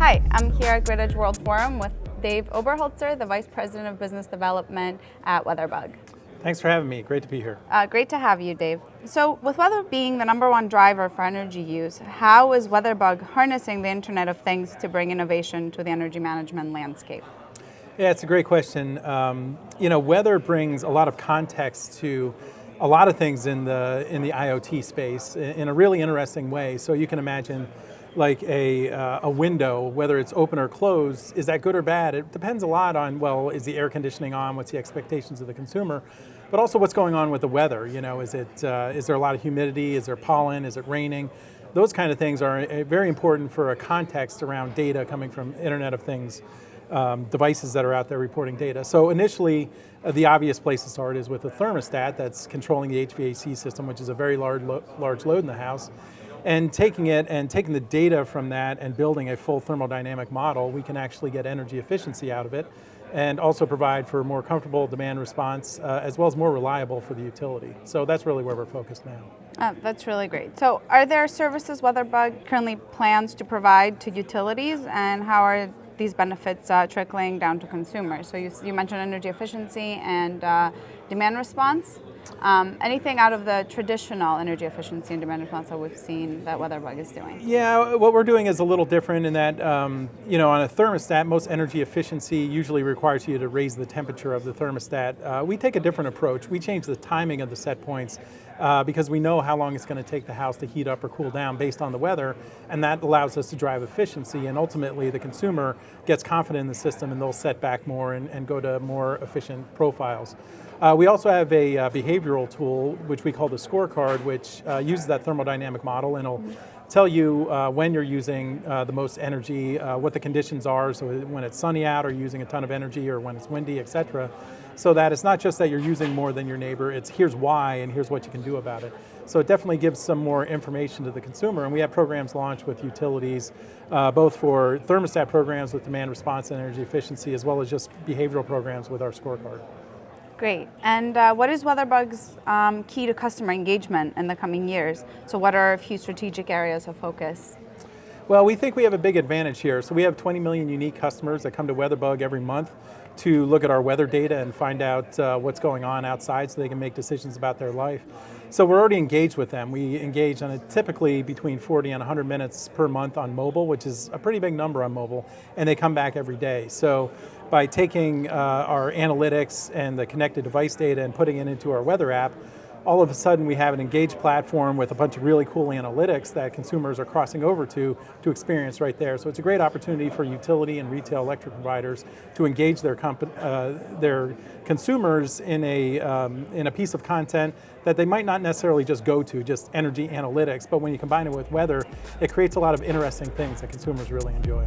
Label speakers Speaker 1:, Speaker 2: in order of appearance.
Speaker 1: Hi, I'm here at Grid Edge World Forum with Dave Oberholzer, the Vice President of Business Development at WeatherBug.
Speaker 2: Thanks for having me. Great to be here.
Speaker 1: Great to have you, Dave. So with weather being the #1 driver for energy use, how is WeatherBug harnessing the Internet of Things to bring innovation to the energy management landscape?
Speaker 2: Yeah, it's a great question. Weather brings a lot of context to a lot of things in the IoT space in a really interesting way. So you can imagine like a window, whether it's open or closed, is that good or bad? It depends a lot on, well, is the air conditioning on? What's the expectations of the consumer? But also what's going on with the weather. Is there a lot of humidity? Is there pollen? Is it raining? Those kind of things are very important for a context around data coming from Internet of Things devices that are out there reporting data. So initially, the obvious place to start is with a thermostat that's controlling the HVAC system, which is a very large load in the house. And taking the data from that and building a full thermodynamic model, we can actually get energy efficiency out of it and also provide for more comfortable demand response as well as more reliable for the utility. So that's really where we're focused now.
Speaker 1: That's really great. So are there services WeatherBug currently plans to provide to utilities, and how are these benefits trickling down to consumers? So you mentioned energy efficiency and demand response. Anything out of the traditional energy efficiency and demand response that we've seen that WeatherBug is doing?
Speaker 2: Yeah, what we're doing is a little different in that, on a thermostat, most energy efficiency usually requires you to raise the temperature of the thermostat. We take a different approach. We change the timing of the set points because we know how long it's going to take the house to heat up or cool down based on the weather, and that allows us to drive efficiency, and ultimately the consumer gets confident in the system and they'll set back more and go to more efficient profiles. We also have a behavioral tool, which we call the Scorecard, which uses that thermodynamic model and it'll tell you when you're using the most energy, what the conditions are, so when it's sunny out, or using a ton of energy, or when it's windy, etc. So that it's not just that you're using more than your neighbor, it's here's why and here's what you can do about it. So it definitely gives some more information to the consumer, and we have programs launched with utilities, both for thermostat programs with demand response and energy efficiency, as well as just behavioral programs with our Scorecard.
Speaker 1: Great. And what is WeatherBug's key to customer engagement in the coming years? So what are a few strategic areas of focus?
Speaker 2: Well, we think we have a big advantage here. So we have 20 million unique customers that come to WeatherBug every month to look at our weather data and find out what's going on outside so they can make decisions about their life. So we're already engaged with them. We engage on typically between 40 and 100 minutes per month on mobile, which is a pretty big number on mobile, and they come back every day. So by taking our analytics and the connected device data and putting it into our weather app, all of a sudden we have an engaged platform with a bunch of really cool analytics that consumers are crossing over to experience right there. So it's a great opportunity for utility and retail electric providers to engage their consumers in a piece of content that they might not necessarily just go to, just energy analytics, but when you combine it with weather, it creates a lot of interesting things that consumers really enjoy.